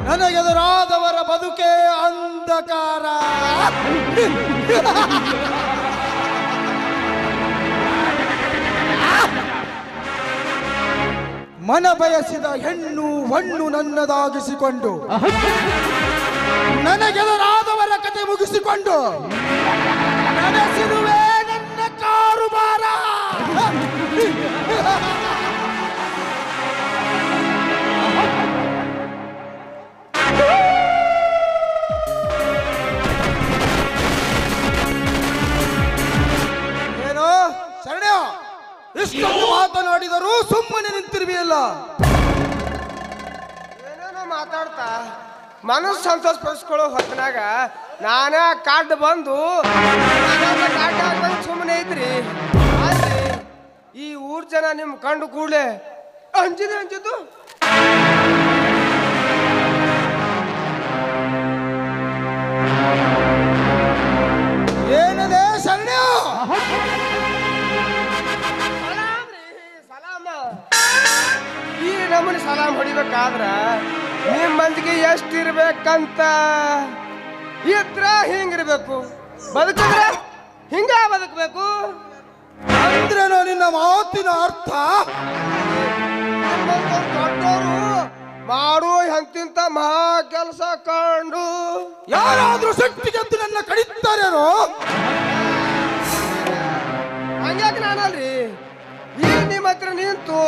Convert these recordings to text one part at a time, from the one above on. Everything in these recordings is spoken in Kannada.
ನನಗೆದುರಾದವರ ಬದುಕೆ ಅಂಧಕಾರ. ಮನ ಬಯಸಿದ ಹೆಣ್ಣು ಹಣ್ಣು ನನ್ನದಾಗಿಸಿಕೊಂಡು ನನಗೆದುರಾದವರ ಕತೆ ಮುಗಿಸಿಕೊಂಡು ನಡೆಸಿರುವೆ ನನ್ನ ಕಾರುಬಾರ. ಏನು ಶರಣ್ಯ, ಇಷ್ಟೊಂದು ಮಾತನಾಡಿದರೂ ಸುಮ್ಮನೆ ನಿಂತಿರುವೆಯಲ್ಲ? ಏನೇನೋ ಮಾತಾಡ್ತಾ ಮನಸ್ಸು ಸಂತೋಷ ಪಡಿಸ್ಕೊಳ್ಳೋ ಹೊತ್ತಿನಾಗ ನಾನೇ ಕಾಡ್ ಬಂದು ಸುಮ್ಮನೆ ಐತ್ರಿ. ಆದ್ರೆ ಈ ಊರ್ ಜನ ನಿಮ್ ಕಂಡು ಕೂಡಲೇ ಅಂಜಿದ್ದು ಏನದೇ ಶರಣ್ಯ? ಈ ನಮ್ಮನೆ ಸಲಾಮ್ ಹೊಡಿಬೇಕಾದ್ರ ನಿಮ್ ಮಂದಿಗೆ ಎಷ್ಟಿರ್ಬೇಕಂತ ಇದ್ರ ಹಿಂಗಿರ್ಬೇಕು, ಬದುಕಿದ್ರ ಹಿಂಗ ಬದುಕಬೇಕು ಅಂದ್ರೇನೋ ನಿನ್ನ ಮಾತಿನ ಅರ್ಥ? ದೊಡ್ಡವರು ಮಾಡು ಎಂತಿಂತ ಮಹಾ ಕೆಲಸ ಕಂಡು ಯಾರಾದ್ರೂ ಶಕ್ತಿಗೆದ್ದು ನನ್ನ ಕಡಿತಾರೇನೋ? ಹಂಗ್ಯಾಕೆ ನಾನಲ್ರಿ ಈ ನಿಮ್ಮ ಹತ್ರ ನಿಂತು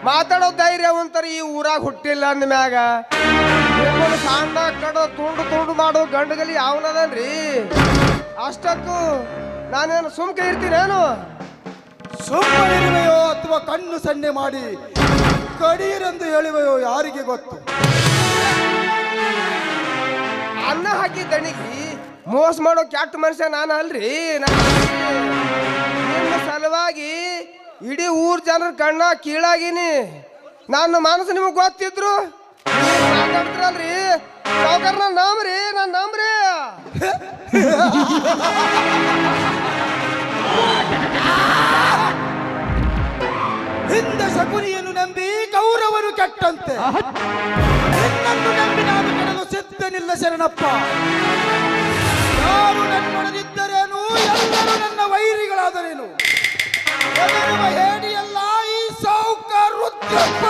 ಮಾತಾಡೋ ಧೈರ್ಯ ಒಂಥರ ಈ ಊರಾಗ ಹುಟ್ಟಿಲ್ಲ ಅಂದ ಮ್ಯಾಗ ಸಣ್ಣ ಕಡೋ ತುಂಡು ಮಾಡೋ ಗಂಡುಗಲಿ ಯಾವನದನ್ರಿ? ಅಷ್ಟಕ್ಕೂ ನಾನೇನು ಸುಮ್ಕೆ ಇರ್ತೀನೇನು? ಸುಮ್ಮನಿರುವೆಯೋ ಅಥವಾ ಕಣ್ಣು ಸನ್ನೆ ಮಾಡಿ ಕಡೀರೆಂದು ಹೇಳುವೆಯೋ ಯಾರಿಗೆ ಗೊತ್ತು? ಅನ್ನ ಹಾಕಿ ದಣಿಗಿ ಮೋಸ ಮಾಡೋ ಕೆಟ್ಟ ಮನುಷ್ಯ ನಾನು ಅಲ್ರಿ. ನಿಮ್ಮ ಸಲುವಾಗಿ ಇಡೀ ಊರ್ ಜನರ ಕಣ್ಣ ಕೀಳಾಗಿನಿ. ನನ್ನ ಮನಸ್ಸು ನಿಮಗೆ ಗೊತ್ತಿದ್ರು ಮಾತಾಡ್ತಿರಲ್ರಿ ಸಾವುಕಾರ, ನಂಬ್ರಿ ನಾನು ನಂಬ್ರಿ. ಹಿಂದೆ ಶಕುನಿಯನ್ನು ನಂಬಿ ಕೌರವನು ಕೆಟ್ಟಂತೆ, ನಿನ್ನನ್ನು ನಂಬಿ ನಾನು ಕೆಡಲು ಸಿದ್ಧನಿಲ್ಲ ಶರಣಪ್ಪ. ಯಾರು ನನ್ನೊಡನಿದ್ದರೇನು, ಎಲ್ಲರೂ ನನ್ನ ವೈರಿಗಳಾದರೇನು. ಹೆದರುವ ಹೇಡಿಯಲ್ಲ ಈ ಸಾವುಕಾರ ರುದ್ರಪ್ಪ.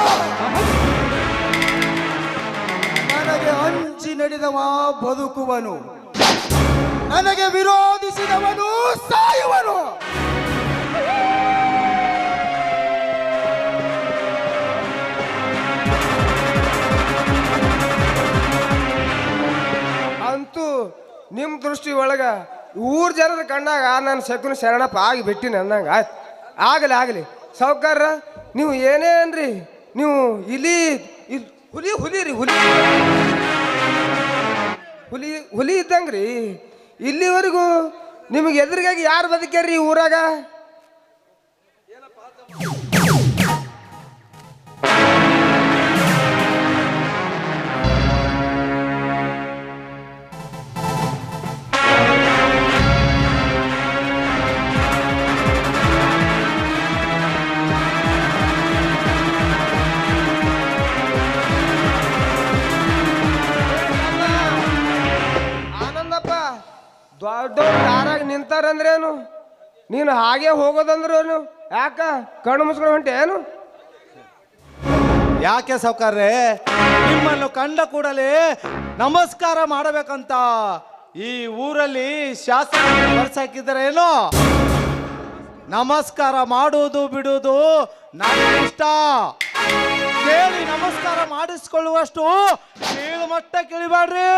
ನನಗೆ ಹಂಚಿ ನಡೆದವ ಬದುಕುವನು, ನನಗೆ ವಿರೋಧಿಸಿದವನು ಸಾಯುವನು. ಅಂತೂ ನಿಮ್ಮ ದೃಷ್ಟಿ ಒಳಗ ಊರ್ ಜನರ ಕಣ್ಣಾಗ ನಾನು ಶಕುನ ಶರಣಪ್ಪ ಆಗಿ ಬಿಟ್ಟಿನಿ ಅನ್ನಂಗ ಆಯ್ತು. ಆಗಲಿ ಸಾವುಕಾರ, ನೀವು ಏನೇ ಅನ್ರಿ, ನೀವು ಹುಲಿ ಹುಲಿ ಹುಲಿ ಇದ್ದಂಗ್ರಿ. ಇಲ್ಲಿವರೆಗೂ ನಿಮಗೆ ಎದುರಿಗಾಗಿ ಯಾರು ಬದುಕ್ಯಾರ್ರಿ ಈ ಊರಾಗ? ದೊಡ್ಡವ್ರು ಯಾರಾಗ ನಿಂತಾರಂದ್ರೇನು, ನೀನು ಹಾಗೆ ಹೋಗೋದಂದ್ರೇನು? ಯಾಕ ಕಣ್ಣು ಮುಚ್ಕೊಂಡು ಹೊಂಟೆ ಏನು? ಯಾಕೆ ಸಾವುಕಾರ್ರೆ, ನಿಮ್ಮನ್ನು ಕಂಡ ಕೂಡಲೇ ನಮಸ್ಕಾರ ಮಾಡಬೇಕಂತ ಈ ಊರಲ್ಲಿ ಶಾಸನ ಬರ್ಸಾಕಿದ್ದಾರೇನೋ? ನಮಸ್ಕಾರ ಮಾಡುವುದು ಬಿಡುವುದು ನನ್ನ ಇಷ್ಟ. ಕೇಳಿ ನಮಸ್ಕಾರ ಮಾಡಿಸ್ಕೊಳ್ಳುವಷ್ಟು ಕೀಳು ಮಟ್ಟ ಕೇಳಿಬೇಡ್ರಿ.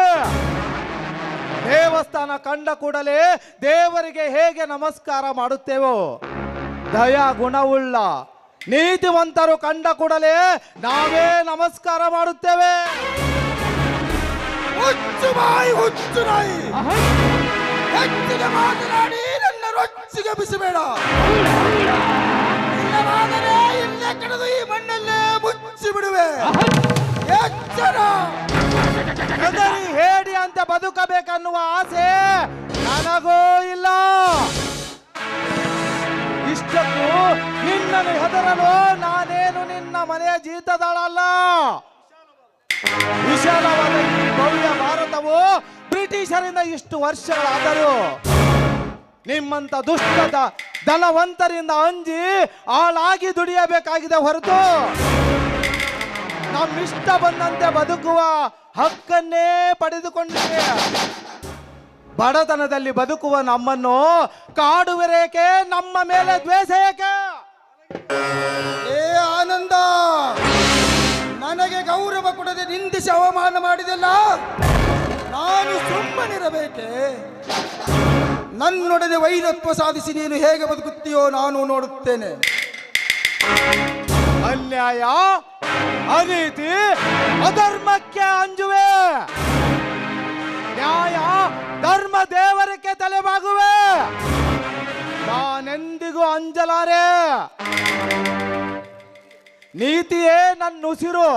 ದೇವಸ್ಥಾನ ಕಂಡ ಕೂಡಲೇ ದೇವರಿಗೆ ಹೇಗೆ ನಮಸ್ಕಾರ ಮಾಡುತ್ತೇವೋ, ದಯಾ ಗುಣವುಳ್ಳ ನೀತಿವಂತರು ಕಂಡ ಕೂಡಲೇ ನಾವೇ ನಮಸ್ಕಾರ ಮಾಡುತ್ತೇವೆ. ಹುಚ್ಚು ಬಾಯಿ ಹುಚ್ಚು ನಾಯಿ, ಹೆಚ್ಚಿಗೆ ಮಾತನಾಡಿ ನನ್ನ ರೊಚ್ಚಿಗೆ ಬಿಸಬೇಡ. ಇಲ್ಲವಾದರೆ ಇಲ್ಲೇ ಕಳೆದು ಈ ಮಣ್ಣಲ್ಲೇ ಮುಚ್ಚಿ ಬಿಡುವೆ. ಎಚ್ಚರ. ಹೇಡಿ ಅಂತ ಬದುಕಬೇಕನ್ನುವ ಆಸೆ ನನಗೂ ಇಲ್ಲ. ನೀನೇನು ಹೆದರಲು, ನಾನೇನು ನಿನ್ನ ಮನೆಯ ಜೀತದಾಳಲ್ಲ. ವಿಶಾಲವಾದ ಈ ಭವ್ಯ ಭಾರತವು ಬ್ರಿಟಿಷರಿಂದ ಇಷ್ಟು ವರ್ಷಗಳಾದರೂ ನಿಮ್ಮಂತ ದುಷ್ಟದ ಧನವಂತರಿಂದ ಅಂಜಿ ಆಳಾಗಿ ದುಡಿಯಬೇಕಾಗಿದೆ ಹೊರತು ನಮ್ಮಿಷ್ಟ ಬಂದಂತೆ ಬದುಕುವ ಹಕ್ಕನ್ನೇ ಪಡೆದುಕೊಂಡಿದೆ. ಬಡತನದಲ್ಲಿ ಬದುಕುವ ನಮ್ಮನ್ನು ಕಾಡುವಿರೇಕೆ, ನಮ್ಮ ಮೇಲೆ ದ್ವೇಷ ಏಕೆ? ಏ ಆನಂದ, ನನಗೆ ಗೌರವ ಕೊಡದೆ ನಿಂದಿಸಿ ಅವಮಾನ ಮಾಡಿದೆಲ್ಲ, ನಾನು ಸುಮ್ಮನಿರಬೇಕೆ? ನನ್ನೊಡನೆ ವೈರತ್ವ ಸಾಧಿಸಿ ನೀನು ಹೇಗೆ ಬದುಕುತ್ತೀಯೋ ನಾನು ನೋಡುತ್ತೇನೆ. ಅನ್ಯಾಯ, ಅನೀತಿ, ಅಧರ್ಮಕ್ಕೆ ಅಂಜುವೆ, ನ್ಯಾಯ ಧರ್ಮ ದೇವರಕ್ಕೆ ತಲೆಬಾಗುವೆ. ನಾನೆಂದಿಗೂ ಅಂಜಲಾರೆ. ನೀತಿಯೇ ನನ್ನ ಉಸಿರು,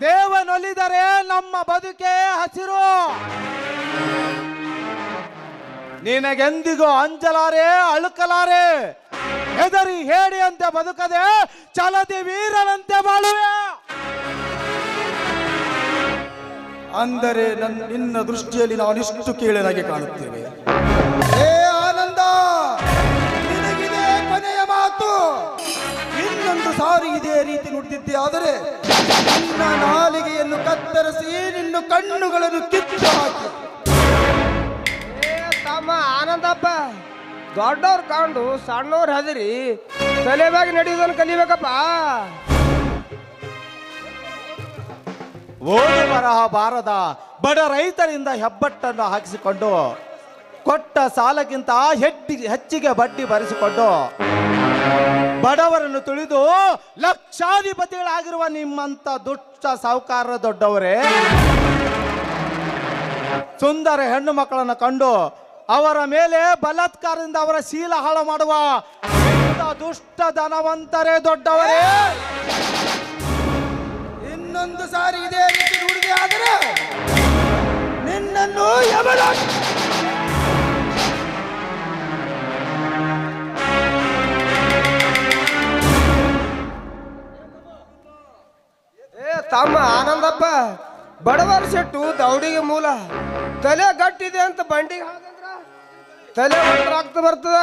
ದೇವನೊಲಿದರೆ ನಮ್ಮ ಬದುಕೆ ಹಸಿರು. ನಿನಗೆಂದಿಗೂ ಅಂಜಲಾರೆ, ಅಳುಕಲಾರೆ. ಹೆದರಿ ಹೇಡಿಯಂತೆ ಬದುಕದೆ ಛಲದಿ ವೀರನಂತೆ ಬಾಳುವೆ. ಅಂದರೆ ನಿನ್ನ ದೃಷ್ಟಿಯಲ್ಲಿ ನಾನಿಷ್ಟು ಕೀಳನಾಗಿ ಕಾಣುತ್ತೇವೆ. ಏ ಆನಂದ, ನಿನಗಿದೆ ಕೊನೆಯ ಮಾತು. ಇನ್ನೊಂದು ಸಾರಿ ಇದೇ ರೀತಿ ನುಡಿದಿದ್ದೆ ಆದರೆ ನಿನ್ನ ನಾಲಿಗೆಯನ್ನು ಕತ್ತರಿಸಿ ನಿನ್ನ ಕಣ್ಣುಗಳನ್ನು ಕಿತ್ತು ಹಾಕಿ. ತಮ್ಮ ಆನಂದಪ್ಪ, ದೊಡ್ಡವ್ರು ಕಂಡು ಸಣ್ಣವ್ರು ಹೆದರಿ ತಲೆಬಾಗಿ ನಡೆಯುವುದನ್ನು ಕಲಿಬೇಕಪ್ಪ. ಓದು ಬರಹ ಬಾರದ ಬಡ ರೈತರಿಂದ ಹೆಬ್ಬಟ್ಟನ್ನು ಹಾಕಿಸಿಕೊಂಡು ಕೊಟ್ಟ ಸಾಲಕ್ಕಿಂತ ಹೆಚ್ಚಿಗೆ ಬಡ್ಡಿ ಭರಿಸಿಕೊಂಡು ಬಡವರನ್ನು ತುಳಿದು ಲಕ್ಷಾಧಿಪತಿಗಳಾಗಿರುವ ನಿಮ್ಮಂತ ದುಷ್ಟ ಸಾಹುಕಾರ ದೊಡ್ಡವರೇ, ಸುಂದರ ಹೆಣ್ಣು ಮಕ್ಕಳನ್ನು ಕಂಡು ಅವರ ಮೇಲೆ ಬಲಾತ್ಕಾರದಿಂದ ಅವರ ಶೀಲ ಹಾಳು ಮಾಡುವ ದುಷ್ಟ ಧನವಂತರೇ ದೊಡ್ಡವರೇ. ಇನ್ನೊಂದು ಸಾರಿ ಇದೇ ರೀತಿ ನುಡಿದೆ ಆದರೆ ನಿನ್ನನ್ನು ಯಮಲ ತಮ್ಮ ಆನಂದಪ್ಪ, ಬಡವರ ಸೆಟ್ಟು ದೌಡಿಗೆ ಮೂಲ. ತಲೆ ಗಟ್ಟಿದೆ ಅಂತ ಬಂಡಿಗೆ ಹಾಗಂದ್ರ ತಲೆ ರಕ್ತ ಬರ್ತದ,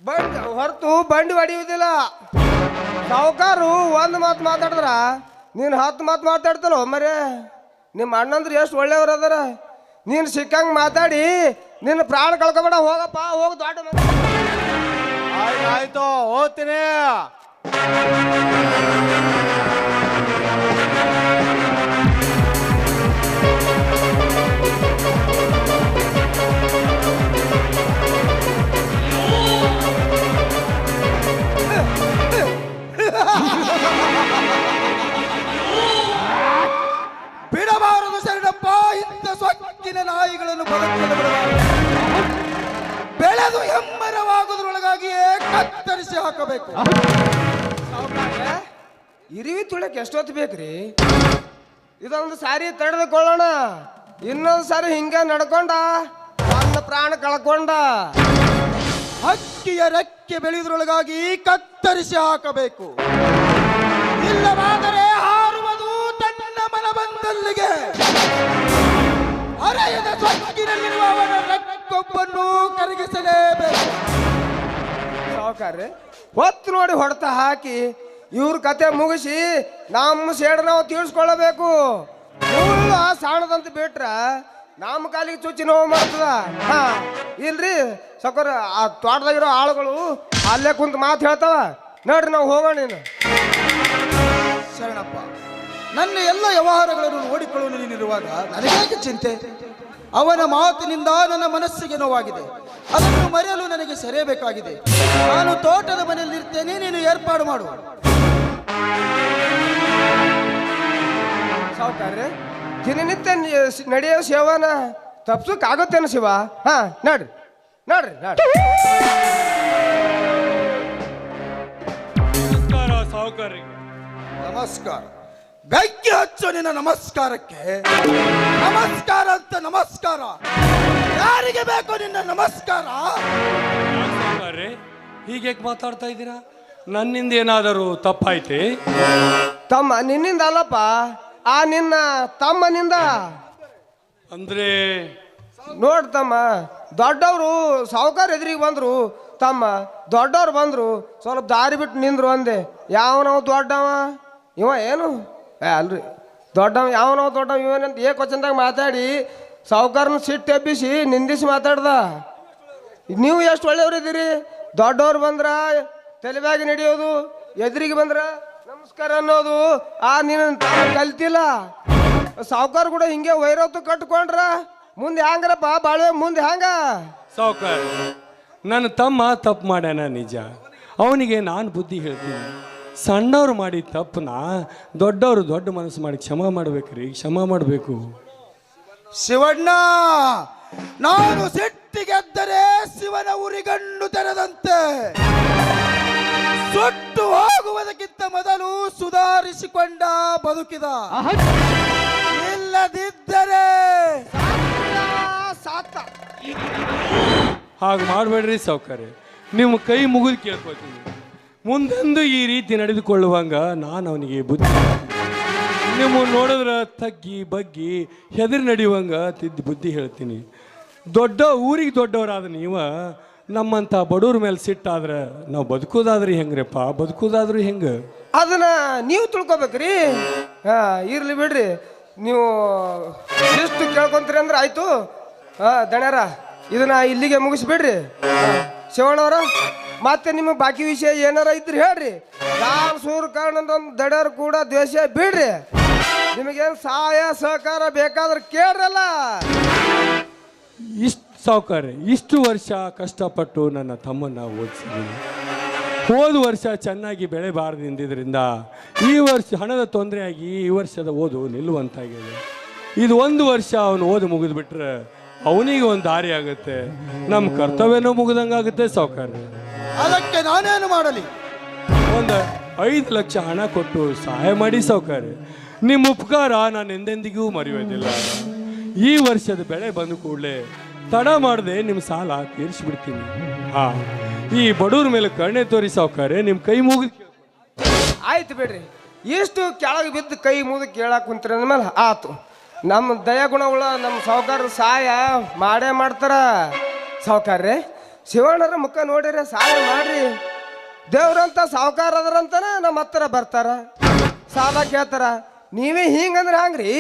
ಬಂಡಿ ಹೊರತು ಬಂಡಿ ಹೊಡಿಯುವುದಿಲ್ಲ. ಸಾವುಕಾರು ಒಂದು ಮಾತು ಮಾತಾಡಿದ್ರ ನೀನು 10 ಮಾತು ಮಾತಾಡ್ತಲ್ಲ ಮರೇ. ನಿಮ್ಮ ಅಣ್ಣಂದ್ರೆ ಎಷ್ಟು ಒಳ್ಳೆಯವ್ರು ಅದಾರ. ನೀನು ಸಿಕ್ಕಂಗೆ ಮಾತಾಡಿ ನಿನ್ನ ಪ್ರಾಣ ಕಳ್ಕೊಬೇಡ. ಹೋಗಪ್ಪ, ಹೋಗಿ ದೊಡ್ಡ ಆಯ್ತು, ಹೋಗ್ತೀನಿ. ಬಿಡಬಾರದು ಶರಣಪ್ಪ, ಇಂಥ ಸೊಕ್ಕಿನ ನಾಯಿಗಳನ್ನು ಬದುಕಲು ಬಿಡಬಾರದು. ಬೆಳೆದು ಹೆಮ್ಮರವಾಗುವುದರೊಳಗಾಗಿಯೇ ಕತ್ತರಿಸಿ ಹಾಕಬೇಕು. ಇರಿವಿ ತುಳಕ್ಕೆ ಎಷ್ಟೊತ್ತು ಬೇಕ್ರಿ? ಇದೊಂದು ಸಾರಿ ತಡೆದುಕೊಳ್ಳೋಣ. ಇನ್ನೊಂದು ಸಾರಿ ಹಿಂಗೆ ನಡ್ಕೊಂಡ ನನ್ನ ಪ್ರಾಣ ಕಳ್ಕೊಂಡ. ಹಕ್ಕಿಯ ರೆಕ್ಕೆ ಬೆಳೆಯುವುದರೊಳಗಾಗಿ ಕತ್ತರಿಸಿ ಹಾಕಬೇಕು. ಇಲ್ಲವಾದರೆ ಹಾರುವುದು ತನ್ನ ಮನ ಬಂದಲ್ಲಿಗೆ. ಅರೆಯದ ಸೊಕ್ಕಿನಲ್ಲಿರುವ ಅವನ ರೆಕ್ಕೊಬ್ಬನ್ನು ಕರಗಿಸಲೇಬೇಕು. ಸಾವುಕಾರ್ರೆ, ಹೊತ್ತು ನೋಡಿ ಹೊಡೆತ ಹಾಕಿ ಇವ್ರ ಕತೆ ಮುಗಿಸಿ ನಮ್ಮ ಸೇಡ್ ನಾವು ತೀರ್ಸ್ಕೊಳ್ಳಬೇಕು. ಫುಲ್ ಸಾಣದಂತ ಬಿಟ್ರ ನಮ್ಮ ಕಾಲಿಗೆ ಚುಚ್ಚಿ ನೋವು ಮಾಡ್ತದ. ಹಾ ಇಲ್ರಿ ಸಕೋರ, ಆ ತೋಟದಾಗಿರೋ ಆಳುಗಳು ಅಲ್ಲೇ ಕುಂತು ಮಾತು ಹೇಳ್ತಾವ. ನೋಡ್ರಿ, ನಾವು ಹೋಗೋಣ. ನೀನು ಶರಣಪ್ಪ, ನನ್ನ ಎಲ್ಲ ವ್ಯವಹಾರಗಳನ್ನು ನೋಡಿಕೊಳ್ಳಲು ನೀನಿರುವಾಗ ನನಗೇಕೆ ಚಿಂತೆ? ಅವನ ಮಾತಿನಿಂದ ನನ್ನ ಮನಸ್ಸಿಗೆ ನೋವಾಗಿದೆ. ಅದನ್ನು ಮರೆಯಲು ನನಗೆ ಸೆರೆಯಬೇಕಾಗಿದೆ. ನಾನು ತೋಟದ ಮನೆಯಲ್ಲಿರ್ತೇನೆ, ನೀನು ಏರ್ಪಾಡು ಮಾಡು. ಸಾವುಕಾರ್ರೆ, ದಿನನಿತ್ಯ ನಡೆಯೋ ಸೇವನ ತಪ್ಸೋಕ್ಕಾಗುತ್ತೇನು ಶಿವ? ಹಾ ನೋಡ್ರಿ ನೋಡ್ರಿ ನೋಡ್ರಿ. ನಮಸ್ಕಾರ ಸಾವುಕಾರಿ. ನಮಸ್ಕಾರ. ಬೆಂಕಿ ಹಚ್ಚು ನಿನ್ನ ನಮಸ್ಕಾರಕ್ಕೆ. ನಮಸ್ಕಾರ ಅಂತ ನಮಸ್ಕಾರ ಯಾರಿಗೆ ಬೇಕು? ನಿನ್ನ ನಮಸ್ಕಾರ ಸಾವುಕಾರಿ, ಹೀಗೆ ಮಾತಾಡ್ತಾ ಇದ್ದೀರಾ? ನನ್ನಿಂದ ಏನಾದರೂ ತಪ್ಪಾಯ್ತೆ? ತಮ್ಮ ನಿನ್ನಿಂದ ಅಲ್ಲಪ್ಪ, ಆ ನಿನ್ನ ತಮ್ಮನಿಂದ. ಅಂದ್ರೆ ನೋಡ್ತಮ್ಮ, ದೊಡ್ಡವರು ಸಾವುಕಾರ ಎದುರಿಗೆ ಬಂದ್ರು, ತಮ್ಮ ದೊಡ್ಡವ್ರು ಬಂದ್ರು, ಸ್ವಲ್ಪ ದಾರಿ ಬಿಟ್ಟು ನಿಂದ್ರು ಅಂದೆ. ಯಾವನವ ದೊಡ್ಡವ ಇವ ಏನು? ಅಲ್ರಿ ದೊಡ್ಡವ ಯಾವನವ ದೊಡ್ಡವ ಇವನಂತ ಏಕವಚನದಾಗ ಮಾತಾಡಿ ಸಾವುಕಾರನ ಸಿಟ್ಟು ಎಬ್ಬಿಸಿ ನಿಂದಿಸಿ ಮಾತಾಡ್ದ. ನೀವು ಎಷ್ಟು ಒಳ್ಳೆಯವ್ರಿದ್ದೀರಿ, ದೊಡ್ಡವ್ರು ಬಂದ್ರ ತಲೆಬ್ಯಾಗಿ ನಡೆಯೋದು, ಎದುರಿಗೆ ಬಂದ್ರ ನಮಸ್ಕಾರ ಅನ್ನೋದು ಆ ನೀನು ಕಲ್ತಿಲ್ಲ. ಸಾವುಕಾರ ಕೂಡ ಹಿಂಗೆ ವೈರತ್ತು ಕಟ್ಕೊಂಡ್ರ ಮುಂದೆ ಹ್ಯಾಂಗ್ರಪ್ಪ ಬಾಳ್ವೆ, ಮುಂದೆ ಹ್ಯಾಂಗ? ಸಾವುಕಾರ, ನನ್ನ ತಮ್ಮ ತಪ್ಪು ಮಾಡ್ಯಾನ ನಿಜ. ಅವನಿಗೆ ನಾನು ಬುದ್ಧಿ ಹೇಳ್ತೀನಿ. ಸಣ್ಣವ್ರು ಮಾಡಿ ತಪ್ಪನ ದೊಡ್ಡವರು ದೊಡ್ಡ ಮನಸ್ಸು ಮಾಡಿ ಕ್ಷಮಾ ಮಾಡ್ಬೇಕ್ರಿ, ಕ್ಷಮಾ ಮಾಡಬೇಕು. ಶಿವಣ್ಣ, ನಾನು ಸಿಟ್ಟಿಗೆದ್ದರೆ ಶಿವನ ಉರಿಗಣ್ಣು ತೆರೆದಂತೆ. ಸುಟ್ಟು ಹೋಗುವುದಕ್ಕಿಂತ ಮೊದಲು ಸುಧಾರಿಸಿಕೊಂಡ ಬದುಕಿದ, ಇಲ್ಲದಿದ್ದರೆ ಸಾತ. ಹಾಗೆ ಮಾಡಬೇಡ್ರಿ ಸಾವುಕಾರ, ನಿಮ್ಮ ಕೈ ಮುಗಿದು ಕೇಳ್ಕೊತೀನಿ. ಮುಂದೆಂದು ಈ ರೀತಿ ನಡೆದುಕೊಳ್ಳುವಂಗ ನಾನು ಅವನಿಗೆ ಬುದ್ಧಿ ನಿಮ್ಮ ನೋಡಿದ್ರೆ ತಗ್ಗಿ ಬಗ್ಗಿ ಹೆದರಿ ನಡೆಯುವಂಗ ತಿದ್ದಿ ಬುದ್ಧಿ ಹೇಳ್ತೀನಿ. ಊರಿಗೆ ದೊಡ್ಡವರಾದ ನೀವ ನಮ್ಮಂಥ ಬಡವ್ರ ಮೇಲೆ ಸಿಟ್ಟಾದ್ರೆ ನಾವು ಬದುಕೋದಾದ್ರಿ ಹೆಂಗ್ರಪ್ಪ, ಬದುಕೋದಾದ್ರೂ ಹೆಂಗೆ? ಅದನ್ನ ನೀವು ತಿಳ್ಕೊಬೇಕ್ರಿ. ಇರ್ಲಿ ಬಿಡ್ರಿ, ನೀವು ಎಷ್ಟು ಕೇಳ್ಕೊಂತೀರಿ ಅಂದ್ರೆ ಆಯ್ತು. ದಣ್ಯಾರ, ಇದನ್ನ ಇಲ್ಲಿಗೆ ಮುಗಿಸ್ಬಿಡ್ರಿ. ಶಿವಣ್ಣವ್ರ, ಮತ್ತೆ ನಿಮಗೆ ಬಾಕಿ ವಿಷಯ ಏನಾರ ಇದ್ರಿ ಹೇಳ್ರಿ. ಸೂರ್ ಕಾರಣದ ದಡ್ಯರು ಕೂಡ ದ್ವೇಷ ಬಿಡ್ರಿ. ನಿಮಗೇನು ಸಹಾಯ ಸಹಕಾರ ಬೇಕಾದ್ರೆ ಕೇಳ್ರಲ್ಲ. ಇಷ್ಟು ಸಾವುಕಾರ, ಇಷ್ಟು ವರ್ಷ ಕಷ್ಟಪಟ್ಟು ನನ್ನ ತಮ್ಮನ್ನ ಓದಿಸಿದ್ದೀನಿ. ಹೋದ ವರ್ಷ ಚೆನ್ನಾಗಿ ಬೆಳೆ ಬಾರದಿಂದಿದ್ದರಿಂದ ಈ ವರ್ಷ ಹಣದ ತೊಂದರೆ ಆಗಿ ಈ ವರ್ಷದ ಓದು ನಿಲ್ಲುವಂತಾಗಿದೆ. ಇದು ಒಂದು ವರ್ಷ ಅವನು ಓದು ಮುಗಿದ್ಬಿಟ್ರೆ ಅವನಿಗೆ ಒಂದು ದಾರಿ ಆಗುತ್ತೆ, ನಮ್ಮ ಕರ್ತವ್ಯನೂ ಮುಗಿದಂಗಾಗುತ್ತೆ ಸಾವುಕಾರ. ಅದಕ್ಕೆ ನಾನೇನು ಮಾಡಲಿ? ಒಂದು 5 ಲಕ್ಷ ಹಣ ಕೊಟ್ಟು ಸಹಾಯ ಮಾಡಿ ಸಾವುಕಾರ. ನಿಮ್ಮ ಉಪಕಾರ ನಾನು ಎಂದೆಂದಿಗೂ ಮರೆಯೋದಿಲ್ಲ. ಈ ವರ್ಷದ ಬೆಳೆ ಬಂದ ಕೂಡಲೇ ತಡ ಮಾಡದೆ ನಿಮ್ಮ ಸಾಲ ತೀರಿಸಿಬಿಡ್ತೀನಿ. ಈ ಬಡವ್ರ ಮೇಲೆ ಕರುಣೆ ತೋರಿ ಸಾವುಕಾರ, ನಿಮ್ಮ ಕೈ ಮುಗಿದು. ಆಯ್ತು ಬಿಡ್ರಿ, ಎಷ್ಟು ಕೆಳಗೆ ಬಿದ್ದು ಕೈ ಮುಗಿದು ಕೇಳಕ್ಕೆ ಕುಂತ್ರಿ ಅಂದ್ಮೇಲೆ ಆತು. ನಮ್ಮ ದಯಾಗುಣಗಳ ನಮ್ಮ ಸಾವುಕಾರ ಸಹಾಯ ಮಾಡೇ ಮಾಡ್ತಾರ. ಸಾವುಕಾರ್ರೆ, ಶಿವಣ್ಣರ ಮುಖ ನೋಡಿದ್ರೆ ಸಹಾಯ ಮಾಡ್ರಿ. ದೇವ್ರಂತ ಸಾವುಕಾರ ಅದರಂತನ ನಮ್ಮ ಹತ್ರ ಬರ್ತಾರ, ಸಾಲ ಕೇಳ್ತಾರ. ನೀವೇ ಹಿಂಗಂದ್ರೆ ಹಂಗ್ರಿ?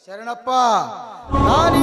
ಶರಣಪ್ಪ, ನಾನು